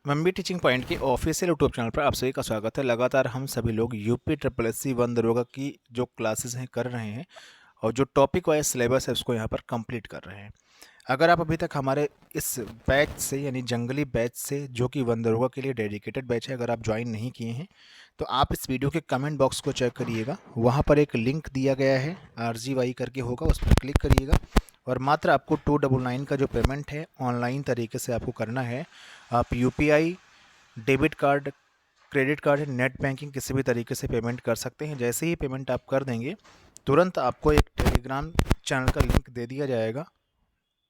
Mummy teaching point के official YouTube channel पर आप सभी का स्वागत है। लगातार हम सभी लोग UP triple S C one दरोगा की जो क्लासेस हैं कर रहे हैं और जो टॉपिक वाइज सिलेबस है उसको यहाँ पर कंप्लीट कर रहे हैं। अगर आप अभी तक हमारे इस बैच से यानी जंगली बैच से जो कि वन दरोगा के लिए डेडिकेटेड बैच है, अगर आप ज्वाइन नहीं किए हैं तो आप इस वीडियो के कमेंट बॉक्स को चेक करिएगा। वहाँ पर एक लिंक दिया गया है, RGY करके होगा, उस पर क्लिक करिएगा और मात्र आपको 299 का जो पेमेंट है ऑनलाइन तरीके से आपको करना है। आप UPI, debit card, credit card, net banking किसी भी तरीके से पेमेंट कर सकते हैं। जैसे ही पेमेंट आप कर देंगे तुरंत आपको एक टेलीग्राम चैनल का लिंक दे दिया जाएगा,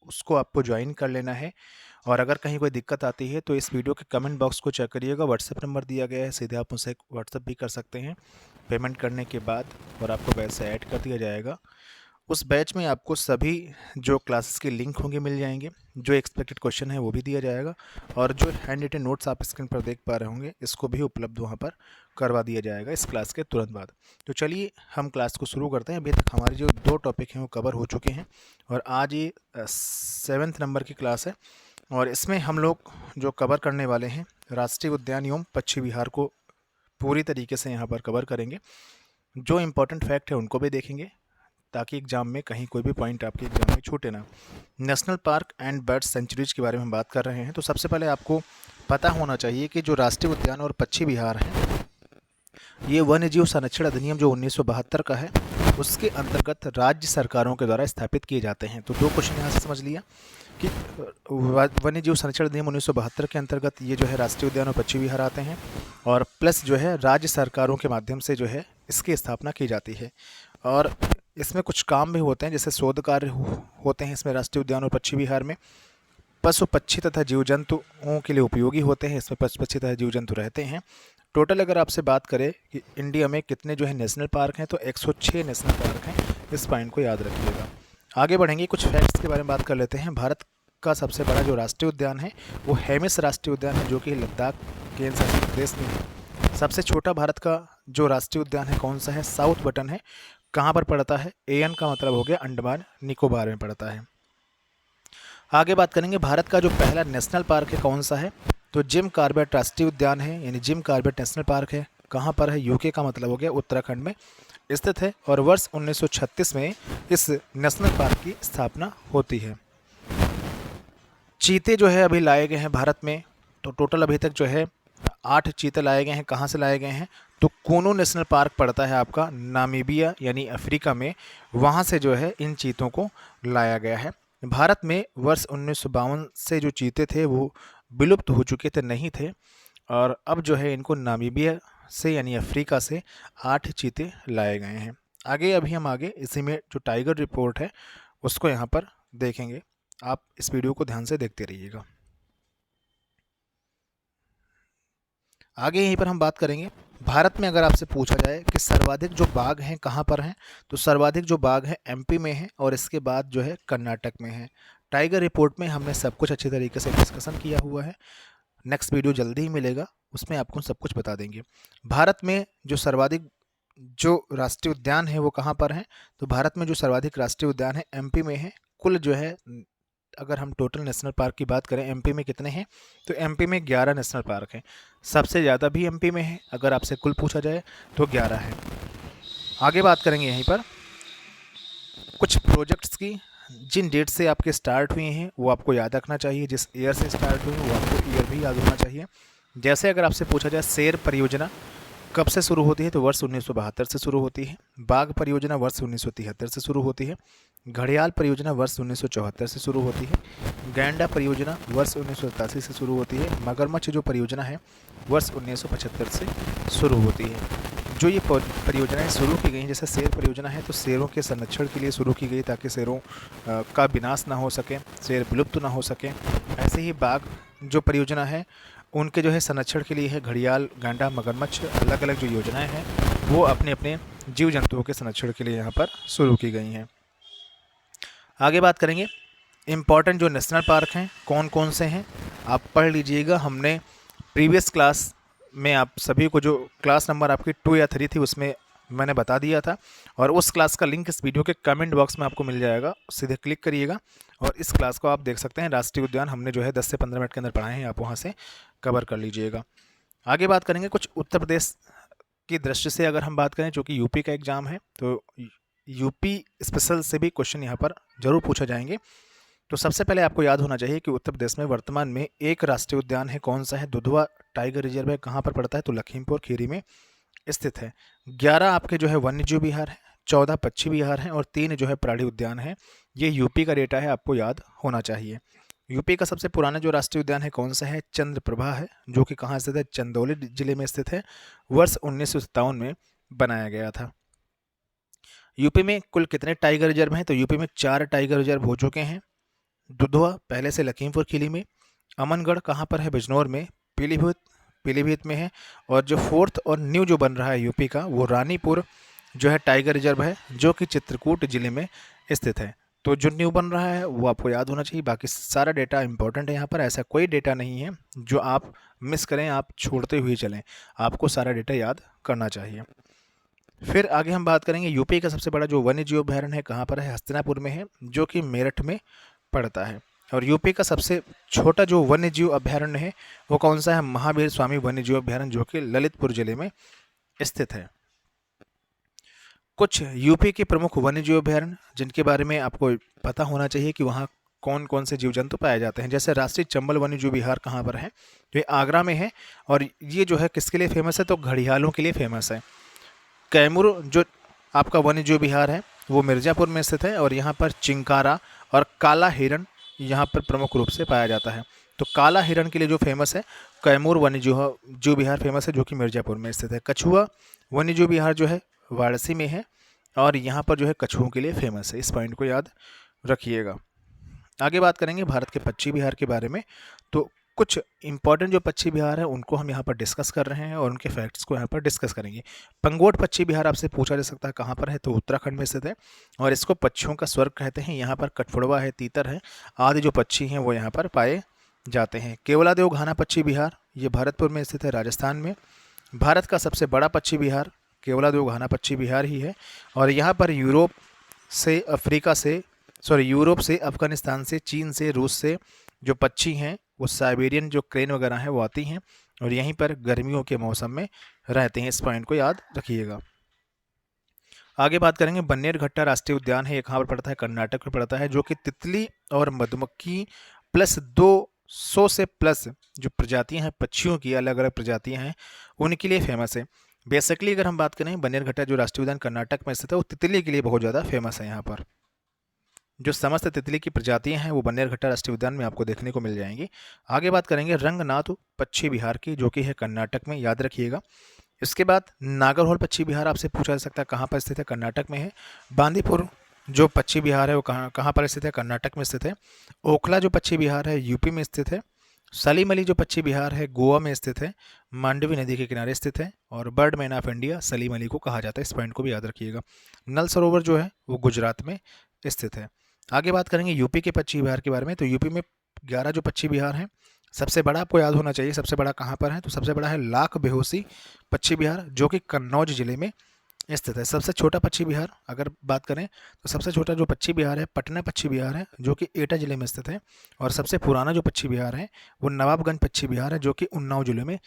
उसको आपको ज्वाइन कर लेना है। और अगर कहीं कोई दिक्कत आती है तो इस वीडियो के कमेंट बॉक्स को चेक करिएगा, व्हाट्सएप नंबर दिया गया है, सीधे आप उनसे व्हाट्सएप भी कर सकते हैं पेमेंट करने के बाद और आपको वैसे ऐड कर दिया जाएगा। उस बैच में आपको सभी जो क्लासेस के लिंक होंगे मिल जाएंगे, जो एक्सपेक्टेड क्वेश्चन है वो भी दिया जाएगा और जो हैंड रिटन नोट्स आप स्क्रीन पर देख पा रहे होंगे इसको भी उपलब्ध वहाँ पर करवा दिया जाएगा इस क्लास के तुरंत बाद। तो चलिए हम क्लास को शुरू करते हैं। अभी तक हमारे जो 2 टॉपिक हैं वो कवर हो चुके हैं और आज ये 7th नंबर की क्लास है और इसमें हम लोग जो कवर करने वाले हैं राष्ट्रीय उद्यान एवं पक्षी विहार को पूरी तरीके से यहाँ पर कवर करेंगे। जो इम्पोर्टेंट फैक्ट है उनको भी देखेंगे ताकि एग्जाम में कहीं कोई भी पॉइंट आपके एग्जाम में छूटे ना। National park and bird sanctuaries के बारे में हम बात कर रहे हैं तो सबसे पहले आपको पता होना चाहिए कि जो राष्ट्रीय उद्यान और पक्षी विहार हैं ये वन्य जीव संरक्षण अधिनियम जो 1972 का है उसके अंतर्गत राज्य सरकारों के द्वारा स्थापित किए जाते हैं। तो 2 क्वेश्चन यहाँ से समझ लिया कि वन्य जीव संरक्षण अधिनियम 1972 के अंतर्गत ये जो है राष्ट्रीय उद्यान और पक्षी विहार आते हैं और प्लस जो है राज्य सरकारों के माध्यम से जो है इसकी स्थापना की जाती है और इसमें कुछ काम भी होते हैं, जैसे शोध कार्य होते हैं इसमें राष्ट्रीय उद्यान और पक्षी विहार में। पशु पक्षी तथा जीव जंतुओं के लिए उपयोगी होते हैं, इसमें पशु पक्षी तथा जीव जंतु रहते हैं। टोटल अगर आपसे बात करें कि इंडिया में कितने जो है नेशनल पार्क हैं तो 106 नेशनल पार्क हैं, इस पॉइंट को याद रखिएगा। आगे बढ़ेंगे, कुछ फैक्ट्स के बारे में बात कर लेते हैं। भारत का सबसे बड़ा जो राष्ट्रीय उद्यान है वो हेमिस राष्ट्रीय उद्यान है जो कि लद्दाख केंद्र शासित प्रदेश में है। सबसे छोटा भारत का जो राष्ट्रीय उद्यान है कौन सा है? साउथ बटन है। कहाँ पर पड़ता है? AN का मतलब हो गया अंडमान निकोबार में पड़ता है। आगे बात करेंगे भारत का जो पहला नेशनल पार्क है कौन सा है? तो जिम कॉर्बेट राष्ट्रीय उद्यान है, यानी जिम कॉर्बेट नेशनल पार्क है। कहाँ पर है? UK का मतलब हो गया उत्तराखंड में स्थित है और वर्ष 1936 में इस नेशनल पार्क की स्थापना होती है। चीते जो है अभी लाए गए हैं भारत में, तो टोटल अभी तक जो है 8 चीते लाए गए हैं। कहाँ से लाए गए हैं? तो कूनू नेशनल पार्क पड़ता है आपका नामीबिया यानी अफ्रीका में, वहाँ से जो है इन चीतों को लाया गया है। भारत में वर्ष 1952 से जो चीते थे वो विलुप्त हो चुके थे, नहीं थे, और अब जो है इनको नामीबिया से यानी अफ्रीका से 8 चीते लाए गए हैं। आगे इसी में जो टाइगर रिपोर्ट है उसको यहाँ पर देखेंगे। आप इस वीडियो को ध्यान से देखते रहिएगा। आगे यहीं पर हम बात करेंगे, भारत में अगर आपसे पूछा जाए कि सर्वाधिक जो बाघ हैं कहाँ पर हैं, तो सर्वाधिक जो बाघ हैं MP में हैं और इसके बाद जो है कर्नाटक में है। टाइगर रिपोर्ट में हमने सब कुछ अच्छी तरीके से डिस्कशन किया हुआ है, नेक्स्ट वीडियो जल्दी ही मिलेगा, उसमें आपको सब कुछ बता देंगे। भारत में जो सर्वाधिक जो राष्ट्रीय उद्यान है वो कहाँ पर हैं? तो भारत में जो सर्वाधिक राष्ट्रीय उद्यान है MP में है। कुल जो है अगर हम टोटल नेशनल पार्क की बात करें MP में कितने हैं, तो MP में 11 नेशनल पार्क हैं। सबसे ज़्यादा भी MP में है, अगर आपसे कुल पूछा जाए तो 11 है। आगे बात करेंगे यहीं पर कुछ प्रोजेक्ट्स की, जिन डेट से आपके स्टार्ट हुए हैं वो आपको याद रखना चाहिए, जिस ईयर से स्टार्ट हुए हैं वो आपको ईयर भी याद होना चाहिए। जैसे अगर आपसे पूछा जाए शेर परियोजना कब से शुरू होती है, तो वर्ष 1972 से शुरू होती है। बाघ परियोजना वर्ष 1973 से शुरू होती है। घड़ियाल परियोजना वर्ष 1974 से शुरू होती है। गैंडा परियोजना वर्ष 1987 से शुरू होती है। मगरमच्छ जो परियोजना है वर्ष 1975 से शुरू होती है। जो ये परियोजनाएं शुरू की गई, जैसे शेर परियोजना है तो शेरों के संरक्षण के लिए शुरू की गई ताकि शेरों का विनाश ना हो सके, शेर विलुप्त ना हो सके। ऐसे ही बाघ जो परियोजना है उनके जो है संरक्षण के लिए है। घड़ियाल, गांडा, मगरमच्छ, अलग अलग जो योजनाएं हैं वो अपने अपने जीव जंतुओं के संरक्षण के लिए यहाँ पर शुरू की गई हैं। आगे बात करेंगे इम्पॉर्टेंट जो नेशनल पार्क हैं कौन कौन से हैं, आप पढ़ लीजिएगा। हमने प्रीवियस क्लास में आप सभी को जो क्लास नंबर आपकी 2 या 3 थी उसमें मैंने बता दिया था और उस क्लास का लिंक इस वीडियो के कमेंट बॉक्स में आपको मिल जाएगा, सीधे क्लिक करिएगा और इस क्लास को आप देख सकते हैं। राष्ट्रीय उद्यान हमने जो है 10 से 15 मिनट के अंदर पढ़ाए हैं, आप वहाँ से कवर कर लीजिएगा। आगे बात करेंगे कुछ उत्तर प्रदेश की दृष्टि से, अगर हम बात करें चूँकि यूपी का एग्जाम है तो यूपी स्पेशल से भी क्वेश्चन यहाँ पर जरूर पूछे जाएंगे। तो सबसे पहले आपको याद होना चाहिए कि उत्तर प्रदेश में वर्तमान में एक राष्ट्रीय उद्यान है, कौन सा है? दुधवा टाइगर रिजर्व है। कहाँ पर पड़ता है? तो लखीमपुर खीरी में स्थित है। 11 आपके जो है वन्यजीव विहार है, 14 पक्षी विहार हैं और 3 जो है प्राणी उद्यान है। ये यूपी का डेटा है, आपको याद होना चाहिए। यूपी का सबसे पुराना जो राष्ट्रीय उद्यान है कौन सा है? चंद्रप्रभा है, जो कि कहाँ स्थित है? चंदौली जिले में स्थित है। वर्ष 1957 में बनाया गया था। यूपी में कुल कितने टाइगर रिजर्व हैं? तो यूपी में 4 टाइगर रिजर्व हो चुके हैं। दुधवा पहले से लखीमपुर खीरी में, अमनगढ़ कहाँ पर है? बिजनौर में, पीलीभीत में है, और जो 4th और न्यू जो बन रहा है यूपी का वो रानीपुर जो है टाइगर रिजर्व है, जो कि चित्रकूट जिले में स्थित है। तो जो न्यू बन रहा है वो आपको याद होना चाहिए। बाकी सारा डेटा इंपॉर्टेंट है, यहाँ पर ऐसा कोई डेटा नहीं है जो आप मिस करें, आप छोड़ते हुए चलें, आपको सारा डेटा याद करना चाहिए। फिर आगे हम बात करेंगे यूपी का सबसे बड़ा जो वन्य जीव अभयारण्य है कहाँ पर है? हस्तिनापुर में है, जो कि मेरठ में पड़ता है। और यूपी का सबसे छोटा जो वन्य जीव अभयारण्य है वो कौन सा है? महावीर स्वामी वन्य जीव अभयारण्य, जो कि ललितपुर जिले में स्थित है। कुछ यूपी के प्रमुख वन्य जीव अभयारण्य जिनके बारे में आपको पता होना चाहिए कि वहाँ कौन कौन से जीव जंतु पाए जाते हैं। जैसे राष्ट्रीय चंबल वन्य जीव विहार कहाँ पर है? तो ये आगरा में है, और ये जो है किसके लिए फेमस है? तो घड़ियालों के लिए फेमस है। कैमूर जो आपका वन्य जीव विहार है वो मिर्ज़ापुर में स्थित है, और यहाँ पर चिंकारा और काला हिरण यहाँ पर प्रमुख रूप से पाया जाता है। तो काला हिरण के लिए जो फेमस है कैमूर वन्य जीव विहार फेमस है, जो कि मिर्ज़ापुर में स्थित है। कछुआ वन्य जीव विहार जो है वाराणसी में है, और यहाँ पर जो है कछुओं के लिए फेमस है। इस पॉइंट को याद रखिएगा। आगे बात करेंगे भारत के पक्षी विहार के बारे में। तो कुछ इंपॉर्टेंट जो पक्षी विहार है उनको हम यहाँ पर डिस्कस कर रहे हैं, और उनके फैक्ट्स को यहाँ पर डिस्कस करेंगे। पंगोट पक्षी विहार आपसे पूछा जा सकता है कहाँ पर है? तो उत्तराखंड में स्थित है, और इसको पक्षियों का स्वर्ग कहते हैं। यहाँ पर कठफोड़वा है, तीतर है, आदि जो पक्षी हैं वो यहाँ पर पाए जाते हैं। केवलादेव घाना पक्षी विहार ये भरतपुर में स्थित है, राजस्थान में। भारत का सबसे बड़ा पक्षी विहार केवलादेव घाना पक्षी विहार ही है, और यहाँ पर यूरोप से, अफगानिस्तान से, चीन से, रूस से जो पक्षी हैं वो साइबेरियन जो क्रेन वगैरह हैं वो आती हैं, और यहीं पर गर्मियों के मौसम में रहते हैं। इस पॉइंट को याद रखिएगा। आगे बात करेंगे बन्नेरघट्टा राष्ट्रीय उद्यान है, ये कहाँ पर पड़ता है? कर्नाटक में पड़ता है, जो कि तितली और मधुमक्खी प्लस 200 से प्लस जो प्रजातियां हैं पक्षियों की, अलग अलग प्रजातियां हैं, उनके लिए फेमस है। बेसिकली अगर हम बात करें बन्नेरघट्टा जो राष्ट्रीय उद्यान कर्नाटक में स्थित है वो तितली के लिए बहुत ज़्यादा फेमस है। यहाँ पर जो समस्त तितली की प्रजातियां हैं वो बन्नेरघट्टा राष्ट्रीय उद्यान में आपको देखने को मिल जाएंगी। आगे बात करेंगे रंगनाथ पक्षी विहार की, जो कि है कर्नाटक में, याद रखिएगा। इसके बाद नागरहोल पक्षी विहार आपसे पूछा जा सकता है कहाँ पर स्थित है? कर्नाटक में है। बांदीपुर जो पक्षी विहार है वो कहाँ पर स्थित है? कर्नाटक में स्थित है। ओखला जो पक्षी विहार है यूपी में स्थित है। सलीम अली जो पक्षी विहार है गोवा में स्थित है, मांडवी नदी के किनारे स्थित है, और bird man of India Salim Ali को कहा जाता है। इस पॉइंट को भी याद रखिएगा। नल सरोवर जो है वो गुजरात में स्थित है। आगे बात करेंगे यूपी के पक्षी विहार के बारे में। तो यूपी में 11 जो पक्षी विहार हैं, सबसे बड़ा आपको याद होना चाहिए सबसे बड़ा कहाँ पर है? तो सबसे बड़ा है लाख बेहोशी पक्षी विहार, जो कि कन्नौज जिले में स्थित है। सबसे छोटा पक्षी विहार अगर बात करें तो सबसे छोटा जो पक्षी विहार है पटना पक्षी विहार है, जो कि एटा जिले में स्थित है। और सबसे पुराना जो पक्षी विहार है वो नवाबगंज पक्षी विहार है, जो कि उन्नाव जिले में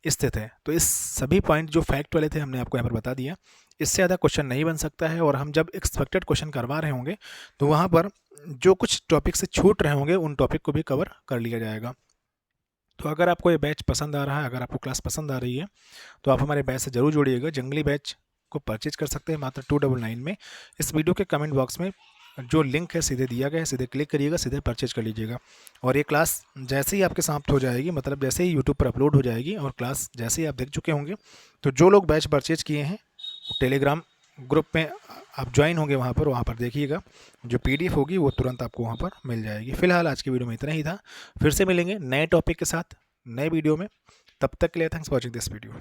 स्थित है। तो इस सभी पॉइंट जो फैक्ट वाले थे हमने आपको यहाँ पर बता दिया। इससे ज़्यादा क्वेश्चन नहीं बन सकता है, और हम जब एक्सपेक्टेड क्वेश्चन करवा रहे होंगे तो वहाँ पर जो कुछ टॉपिक से छूट रहे होंगे उन टॉपिक को भी कवर कर लिया जाएगा। तो अगर आपको ये बैच पसंद आ रहा है, अगर आपको क्लास पसंद आ रही है, तो आप हमारे बैच से ज़रूर जुड़िएगा। जंगली बैच को परचेज कर सकते हैं मात्र 299 में। इस वीडियो के कमेंट बॉक्स में जो लिंक है सीधे दिया गया है, सीधे क्लिक करिएगा, सीधे परचेज कर लीजिएगा। और ये क्लास जैसे ही आपके समाप्त हो जाएगी, मतलब जैसे ही यूट्यूब पर अपलोड हो जाएगी और क्लास जैसे ही आप देख चुके होंगे, तो जो लोग बैच परचेज किए हैं टेलीग्राम ग्रुप में आप ज्वाइन होंगे, वहाँ पर देखिएगा, जो PDF होगी वो तुरंत आपको वहाँ पर मिल जाएगी। फिलहाल आज की वीडियो में इतना ही था। फिर से मिलेंगे नए टॉपिक के साथ नए वीडियो में। तब तक के लिए thanks for watching this video.